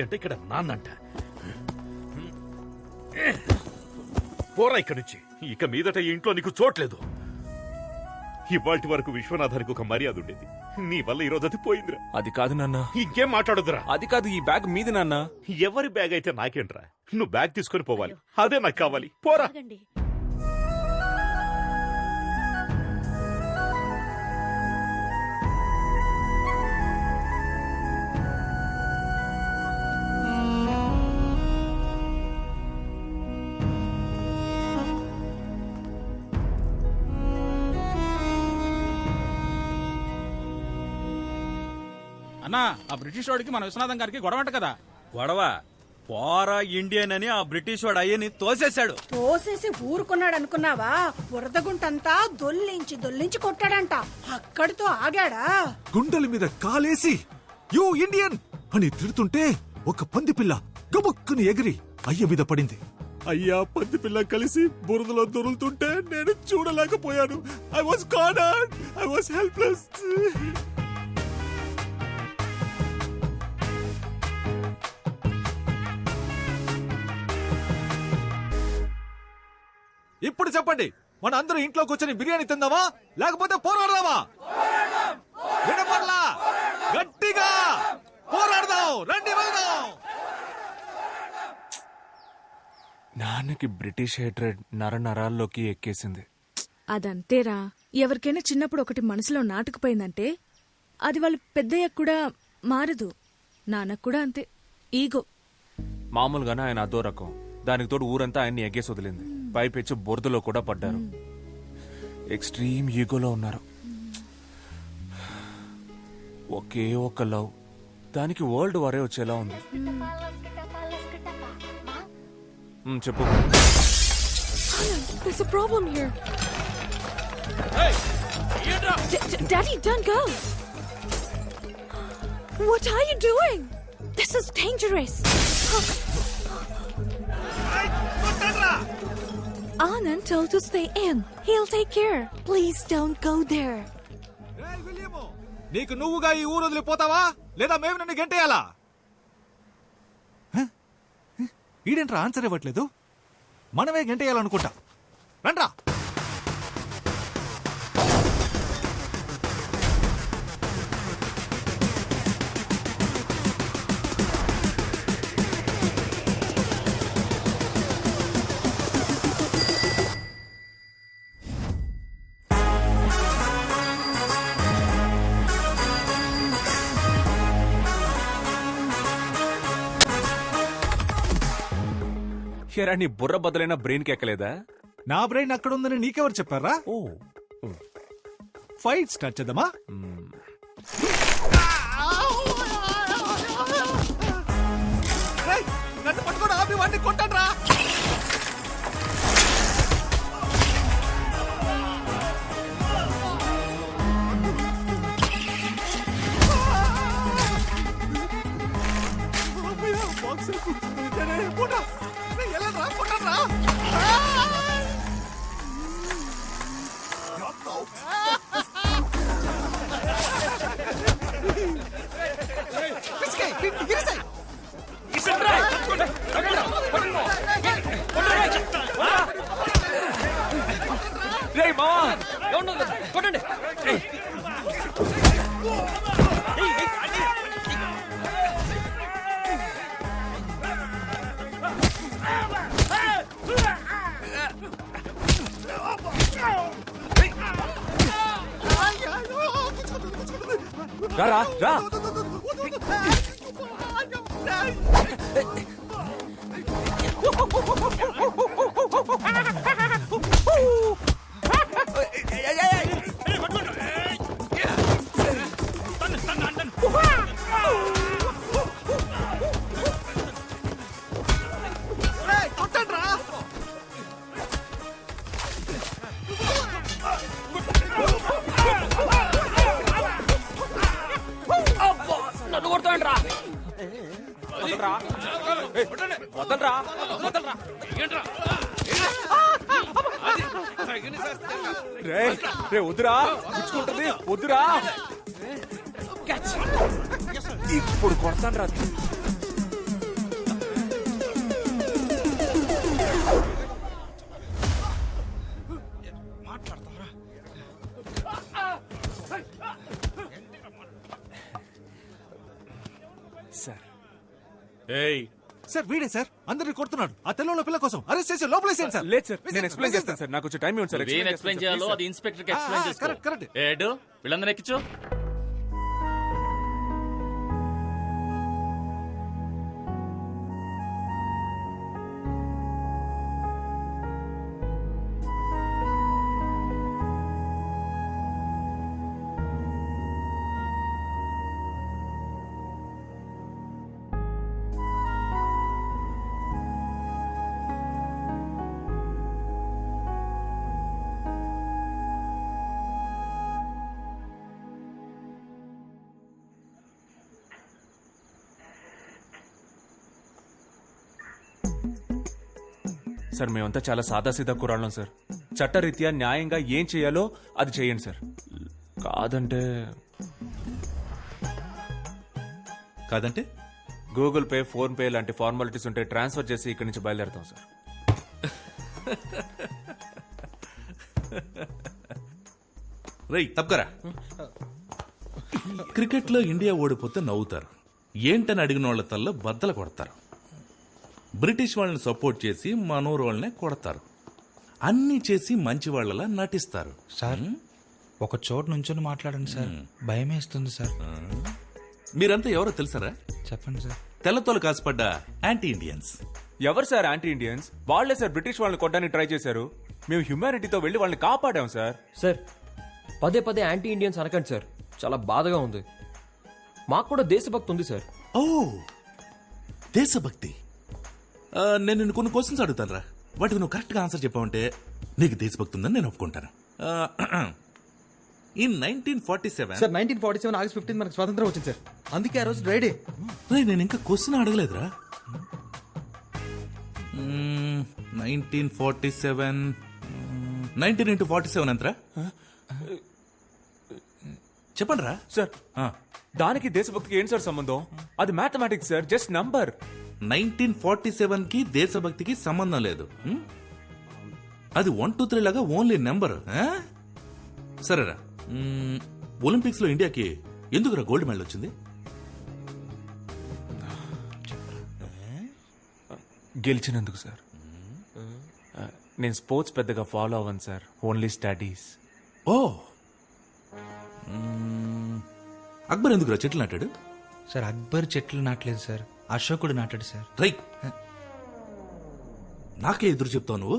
అంటే ఇక్కడ నాన్నంట. పోరా ఇక్కడి నుంచి. ఇక మీదట ఈ ఇంట్లో నీకు చోట్లేదు. ఇవాల్టి వరకు విశ్వనాథానికి ఒక మర్యాద ఉండేది. నీ వల్ల ఈ రోజు అది పోయిందిరా. అది కాదు నాన్న. ఇంకేం మాట్లాడొద్దురా. అది కాదు, ఈ బ్యాగ్ మీది నాన్న. ఎవరి బ్యాగ్ అయితే నాకేంట్రా? నువ్వు బ్యాగ్ తీసుకొని పోవాలి, అదే నాకు కావాలి. పోరా. అన్నా, ఆ బ్రిటిష్ వాడికి మన విశ్వనాథం గారికి గొడవంట కదా. గొడవ పోరా ఇండియన్ అని ఆ బ్రిటిష్ వాడు అయ్యని తోసేశాడు. తోసేసి ఊరుకున్నాడు అనుకున్నావా? బురదగుంటంతా దొల్లించి కొట్టాడంట. అక్కడితో ఆగాడా? గుండెల మీద కాలేసి యూ ఇండియన్ అని తిడుతుంటే ఒక పంది పిల్ల గబుక్కుని ఎగిరి అయ్య మీద పడింది. అయ్యా పంది పిల్ల కలిసి బురదలో దొరులుతుంటే నేను చూడలేకపోయాను. I was cornered. I was helpless. ఇప్పుడు చెప్పండి, మన అందరూ ఇంట్లో కూర్చొని బిర్యానీ తిందామా లేకపోతే పోరాడదామా? వినపడలా? గట్టిగా పోరాడదాం. రండి వెళ్దాం. నాన్నకి బ్రిటిష్ హేట్రెడ్ నరాల్లోకి ఎక్కేసింది. అదంతేరా. ఎవరికైనా చిన్నప్పుడు ఒకటి మనసులో నాటుకుపోయిందంటే అది వాళ్ళు పెద్దయ్యాక కూడా మారదు. నాన్నకు కూడా అంతే, ఈగో. మామూలుగానే ఆయన అదో రకం. దానికి తోడు ఊరంతా ఆయన్ని ఎగ్గేసి వదిలింది. పైపెచ్చు బురదలో కూడా పడ్డారు. ఎక్స్ట్రీమ్ ఈగోలో ఉన్నారు. ఒకే ఒక్క లవ్, దానికి వరల్డ్ వారే వచ్చేలా ఉంది. చెప్పు. There's a problem here. Daddy, don't go. What are you doing? This is dangerous. Anand told to stay in. He'll take care. Please don't go there. నీకు నువ్వుగా ఈ ఊరు వదిలిపోతావా లేదా మేము నిన్ను గెంటేయాలా? ఈడేంట్రా ఆన్సర్ ఇవ్వట్లేదు? మనమే గెంటేయాలనుకుంటా. రండ్రా. హేరా, నీ బుర్ర బదులైన బ్రెయిన్ కి ఎక్కలేదా? నా బ్రెయిన్ అక్కడ ఉందని నీకెవరు చెప్పారా? ఓ, ఫైట్ స్టార్ట్ చేద్దామా? నన్ను పట్టుకోండి, ఆపి వాడిని కొట్టండి రా. కొట్టండి. రా రా. నన్ను కొడతాండి రా. వదలరా. రే వద్దురా, పుచ్చుకుంటుంది, వద్దురా. ఇప్పుడు కొడతాను రా. ఏయ్ సార్ వీడే సార్ అందరిని కొడుతున్నాడు. ఆ తెల్లంలో పిల్ల కోసం అరెస్ట్ చేసి లోపలేసేయండి సార్. లేదు సార్, నేను ఎక్స్ప్లెయిన్ చేస్తాను సార్. నాకు కొంచెం టైం ఇవ్వండి సార్. ఏం ఎక్స్ప్లెయిన్ చేయాలో అది ఇన్స్పెక్టర్ కి ఎక్స్ప్లెయిన్ చేసుకో. Correct correct. ఏడు వీళ్ళందరూ ఎక్కించు. సార్ మేమంతా చాలా సాదాసీదా కురాళ్ళం సార్. చట్టరీత్యా న్యాయంగా ఏం చేయాలో అది చేయండి సార్. కాదంటే గూగుల్ పే, ఫోన్ పే లాంటి ఫార్మాలిటీస్ ఉంటే ట్రాన్స్ఫర్ చేసి ఇక్కడి నుంచి బయలుదేరుతాం సార్. రై తప్పకరా. క్రికెట్ లో ఇండియా ఓడిపోతే నవ్వుతారు, ఏంటని అడిగిన వాళ్ళ తల్ల బద్దలు కొడతారు. బ్రిటిష్ వాళ్ళని సపోర్ట్ చేసి మనోరు వాళ్ళనే కొడతారు. అన్ని చేసి మంచి వాళ్ళలా నటిస్తారు. సార్ ఒక చోటు నుంచొని మాట్లాడండి సార్, భయం వేస్తుంది సార్. మీరంతా ఎవరో తెలుసారా? చెప్పండి సార్. తెల్లతోలు కాసుపడ్డ యాంటీ ఇండియన్స్. ఎవరు సార్ యాంటీ ఇండియన్స్? వాళ్లే సార్ బ్రిటిష్ వాళ్ళని కొట్టడానికి ట్రై చేశారు. మేము హ్యుమానిటీతో వెళ్లి వాళ్ళని కాపాడాం సార్. సార్ పదే పదే యాంటీ ఇండియన్స్ అనకండి సార్, చాలా బాధగా ఉంది. మాకు కూడా దేశభక్తి ఉంది సార్. ఓ దేశభక్తి. నేను నిన్ను కొన్ని క్వశ్చన్స్ అడుగుతాను రా, వాటికి నువ్వు కరెక్ట్ గా ఆన్సర్ చెప్పావంటే నీకు దేశభక్తి ఉందని నేను ఒప్పుకుంటాను. ఇన్ 1947 సార్ 1947 ఆగస్ట్ 15 మనకు స్వాతంత్రం వచ్చింది సార్, అందుకే ఆ రోజు డ్రైడే. నేను ఇంకా క్వశ్చన్ అడగలేదురా. 1947 19 into 47 ఎంతరా? చెప్పండి రా సార్. దానికి దేశభక్తికి ఏంటి సార్ సంబంధం? అది మ్యాథమెటిక్స్ సార్, జస్ట్ నంబర్. 1947 కి దేశభక్తికి సంబంధం లేదు. అది 1 2 3 లాగా ఓన్లీ నెంబర్. సరేరా, ఒలింపిక్స్ లో ఇండియాకి ఎందుకురా గోల్డ్ మెడల్ వచ్చింది? గెలిచినందుకు సార్. నేను స్పోర్ట్స్ పెద్దగా ఫాలో అవ్వను సార్, ఓన్లీ స్టడీస్. ఓ అక్బర్ ఎందుకురా చెట్లు నాటాడు? సార్ అక్బర్ చెట్లు నాటలేదు సార్, అశోకుడు నాటాడు సార్. రైట్. నాకే ఎదురు చెప్తావు నువ్వు?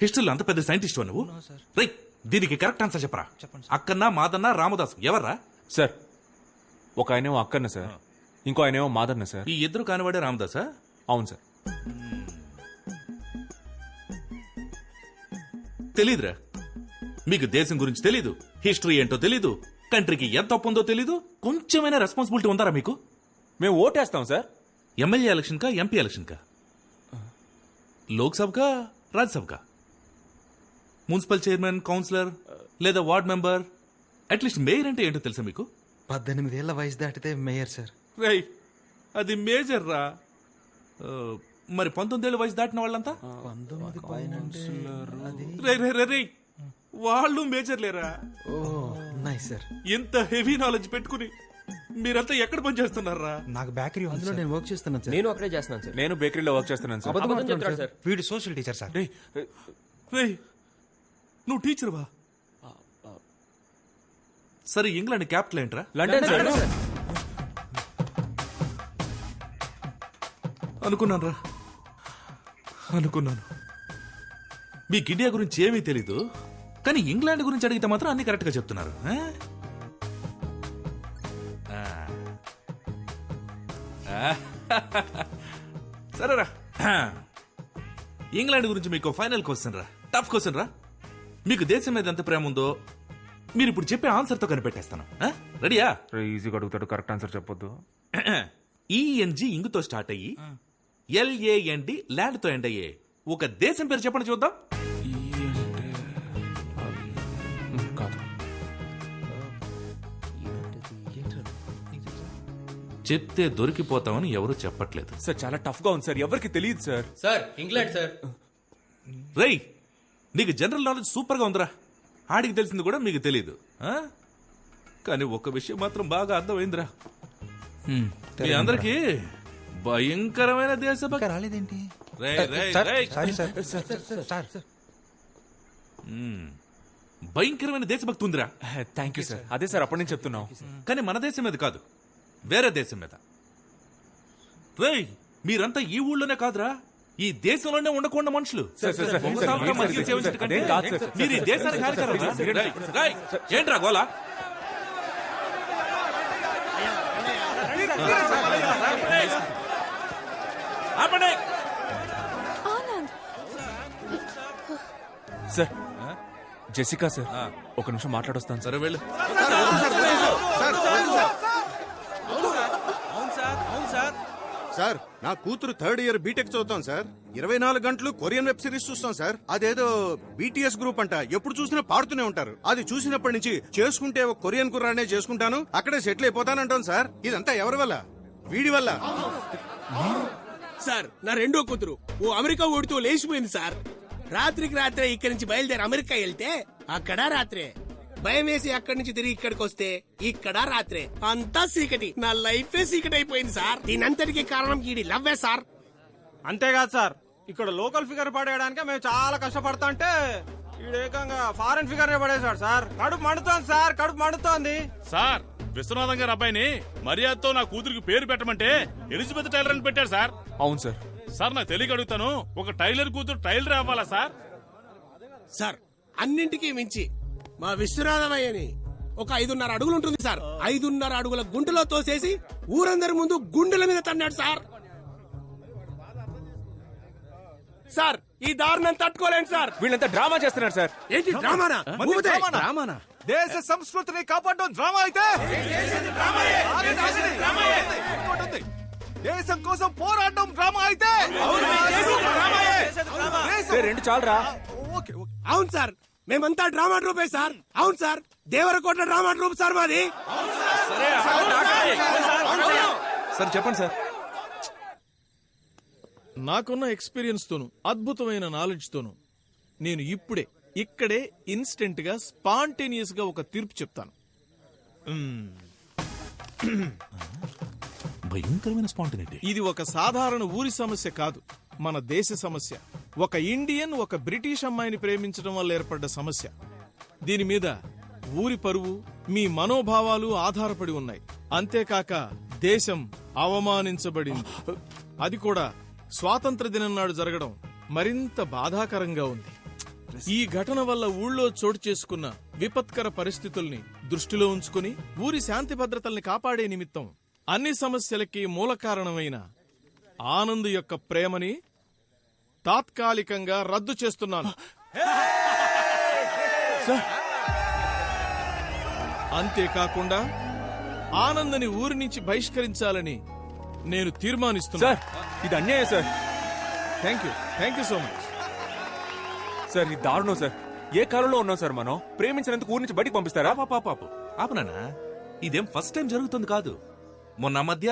హిస్టరీలో అంత పెద్ద సైంటిస్ట్ నువ్వు? రైట్. దీనికి కరెక్ట్ ఆన్సర్ చెప్పరా. అక్కన్న, మాదన్న, రామదాస్ ఎవర్రా? సార్ ఒక ఆయనేమో అక్కన్న సార్, ఇంకో ఆయనేమో మాదన్న సార్. ఈ ఇద్దరు కానివాడే రామదాసా? అవును సార్. తెలీదురా మీకు, దేశం గురించి తెలీదు, హిస్టరీ ఏంటో తెలీదు, కంట్రీకి ఎంత తప్పు ఉందో తెలీదు. కొంచెమైనా రెస్పాన్సిబిలిటీ ఉందారా మీకు? మేము ఓటేస్తాం సార్. ఎమ్మెల్యే ఎలక్షన్ కా, ఎంపీ ఎలక్షన్ కా, లోక్సభ కా, రాజ్యసభ కా, మున్సిపల్ చైర్మన్, కౌన్సిలర్ లేదా వార్డ్ మెంబర్, అట్లీస్ట్ మేయర్ అంటే ఏంటో తెలుసా మీకు? 18 ఏళ్ల వయసు దాటితే మేయర్ సార్. రై అది మేజర్ రా. మరి 19 ఏళ్ళ వయసు దాటిన వాళ్ళంతా 19 పైన రే వాళ్ళు మేజర్ లేరా? ఓ నైస్ సార్. ఎంత హెవీ నాలెడ్జ్ పెట్టుకుని మీరంతా ఎక్కడ పని చేస్తున్నారా? నాకు బేకరీ అందులో నేను వర్క్ చేస్తున్నాను సార్. నేను అక్కడే చేస్తున్నాను సార్. నేను బేకరీలో వర్క్ చేస్తున్నాను సార్. అబద్ధం చెప్తాడు సార్. వీడు సోషల్ టీచర్ సార్. రే నువ్వు టీచర్ వా? సరే ఇంగ్లాండ్ క్యాపిటల్ ఏంట్రా? London sir. అనుకున్నాను రా, అనుకున్నాను. మీకు ఇండియా గురించి ఏమీ తెలీదు, కానీ ఇంగ్లాండ్ గురించి అడిగితే మాత్రం అన్ని కరెక్ట్ గా చెప్తున్నారు. సరేరా, ఇంగ్లాండ్ గురించి మీకు ఫైనల్ క్వశ్చన్ రా, టఫ్ క్వశ్చన్ రా. మీకు దేశం మీద ఎంత ప్రేమ ఉందో మీరు ఇప్పుడు చెప్పే ఆన్సర్ తో కనిపెట్టేస్తాను. రెడీయా? ఈజీగా అడుగుతాడు, కరెక్ట్ ఆన్సర్ చెప్పొద్దు. ఈఎన్జి ఇంగుతో స్టార్ట్ అయ్యి ఎల్ఏఎన్డి ల్యాండ్ తో ఎండ్ అయ్యే ఒక దేశం పేరు చెప్పండి చూద్దాం. కాదు, చెప్తే దొరికిపోతామని ఎవరు చెప్పట్లేదు. సార్ చాలా టఫ్ గా ఉంది సార్, ఎవరికి తెలియదు సార్. Sir England sir. రేయ్ నీకు జనరల్ నాలెడ్జ్ సూపర్ గా ఉందిరా, ఆడికి తెలిసింది కూడా మీకు తెలియదు. కానీ ఒక్క విషయం మాత్రం బాగా అర్థమైందిరా, మీ అందరికి భయంకరమైన దేశభక్తి. ఇంకా రాలేదేంటి? రేయ్, రేయ్, సార్, రేయ్. Sorry sir. భయంకరమైన దేశభక్తి ఉందిరా. Thank you sir. అదే సార్ అప్పటి నుంచి చెప్తున్నాం. కానీ మన దేశం మీద కాదు, వేరే దేశం మీద. రేయ్, మీరంతా ఈ ఊళ్ళోనే కాదురా, ఈ దేశంలోనే ఉండకుండా మనుషులు. ఒకసారి మనిషికి సేవించడం కంటే మీరు ఈ దేశానికి హానికరం రా. రేయ్, రేయ్, ఏంట్రా గోలా? ఆపండి. సార్ జెసికా సార్, ఒక నిమిషం మాట్లాడొస్తాను సార్. సరే వెళ్ళు. సార్, నా కూతురు 3rd ఇయర్ బీటెక్ చదువుతాం సార్. 24 గంటలు కొరియన్ వెబ్ సిరీస్ చూస్తాం సార్. అదేదో BTS గ్రూప్ అంట, ఎప్పుడు చూసినా పాడుతూనే ఉంటారు. అది చూసినప్పటి నుంచి చేసుకుంటే ఒక కొరియన్ కుర్రానే చేసుకుంటాను, అక్కడే సెటిల్ అయిపోతానంటాను సార్. ఇదంతా ఎవరి వల్ల? వీడి వల్ల. సార్, నా రెండో కూతురు ఓ అమెరికా ఓడితో లేచిపోయింది సార్. రాత్రికి రాత్రే ఇక్కడి నుంచి బయలుదేరి అమెరికా వెళ్తే అక్కడ రాత్రే, భయం వేసి అక్కడి నుంచి తిరిగి ఇక్కడికి వస్తే ఇక్కడ రాత్రే, అంతా చీకటి. నా లైఫే చీకటి అయిపోయింది సార్. దీనంతటికి కారణం ఈడి లవ్వే సార్. అంతేకాదు సార్, ఇక్కడ లోకల్ ఫిగర్ పడేయడానికి మేము చాలా కష్టపడతా అంటే ఏకంగా ఫారెన్ ఫిగర్ పడేశాడు సార్. కడుపు మండుతోంది సార్, కడుపు మండుతోంది సార్. విశ్వనాథం గారు అబ్బాయిని మర్యాదతో నా కూతురికి పేరు పెట్టమంటే ఎలిజబెత్ టైలర్ అని పెట్టారు సార్. అవును సార్. సార్, నాకు తెలియక అడుగుతాను, ఒక టైలర్ కూతురు టైలర్ అవ్వాలా సార్? సార్, అన్నింటికీ మించి మా విశ్వనాథమయ్యని ఒక 5.5 అడుగులు ఉంటుంది సార్. 5.5 అడుగుల గుంటలో తోసేసి ఊరందరి ముందు గుండెల మీద తన్నాడు సార్. సార్, ఈ దారుణం తట్టుకోలేండి సార్. వీళ్ళంతా డ్రామా చేస్తున్నారు సార్. ఏంటి డ్రామానా? డ్రామానా? దేశ సంస్కృతిని కాపాడడం డ్రామా అయితే, ఇంకోటి, దేశం కోసం పోరాడడం డ్రామా అయితే, రెండు చాలరా. అవును సార్, మేమంతా డ్రామా ట్రూపే సార్. అవును sir, Devarakota drama troupe sir మాది. సార్ చెప్పండి సార్. నాకున్న ఎక్స్పీరియన్స్ తోను, అద్భుతమైన నాలెడ్జ్ తోను నేను ఇక్కడే ఇన్స్టెంట్ గా స్పాంటేనియస్ గా ఒక తీర్పు చెప్తాను. భయంకరమైన స్పాంటనిటీ. ఇది ఒక సాధారణ ఊరి సమస్య కాదు, మన దేశ సమస్య. ఒక ఇండియన్ ఒక బ్రిటిష్ అమ్మాయిని ప్రేమించడం వల్ల ఏర్పడ్డ సమస్య. దీని మీద ఊరి పరువు, మీ మనోభావాలు ఆధారపడి ఉన్నాయి. అంతేకాక దేశం అవమానించబడింది. అది కూడా స్వాతంత్ర దినం నాడు జరగడం మరింత బాధాకరంగా ఉంది. ఈ ఘటన వల్ల ఊళ్ళో చోటు చేసుకున్న విపత్కర పరిస్థితుల్ని దృష్టిలో ఉంచుకుని ఊరి శాంతి భద్రతల్ని కాపాడే నిమిత్తం అన్ని సమస్యలకి మూల కారణమైన ఆనంద్ యొక్క ప్రేమని తాత్కాలికంగా రద్దు చేస్తున్నాను. అంతేకాకుండా ఆనందని ఊరి నుంచి బహిష్కరించాలని నేను తీర్మానిస్తున్నా. ఇది అన్యాయం sir. Thank you so much sir. ఇది దారుణం సార్. ఏ కాలంలో ఉన్నాం సార్ మనం? ప్రేమించినందుకు ఊరి నుంచి బయటికి పంపిస్తారా? పాపు ఆపనా, ఇదేం ఫస్ట్ టైం జరుగుతుంది కాదు. మొన్న మధ్య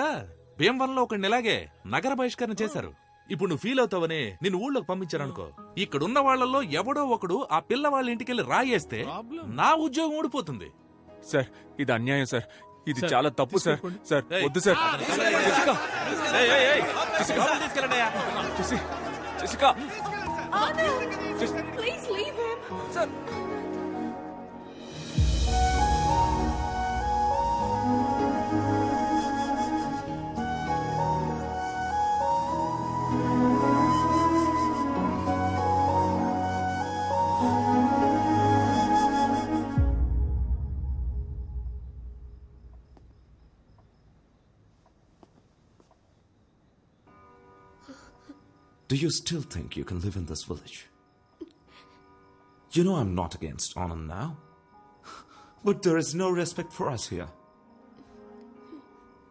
భీమవరంలో ఒకడిని ఇలాగే నగర బహిష్కరణ చేశారు. ఇప్పుడు నువ్వు ఫీల్ అవుతావని నిన్ను ఊళ్ళోకి పంపించారనుకో, ఇక్కడున్న వాళ్లలో ఎవడో ఒకడు ఆ పిల్ల వాళ్ళ ఇంటికెళ్ళి రాయేస్తే నా ఉద్యోగం ఊడిపోతుంది. సార్, ఇది అన్యాయం సార్. ఇది చాలా తప్పు సార్. సార్ వద్దు sir. Please leave him. Sir. Do you still think you can live in this village? You know I'm not against Anand now. But there is no respect for us here.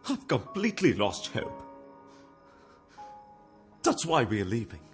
I've completely lost hope. That's why we're leaving.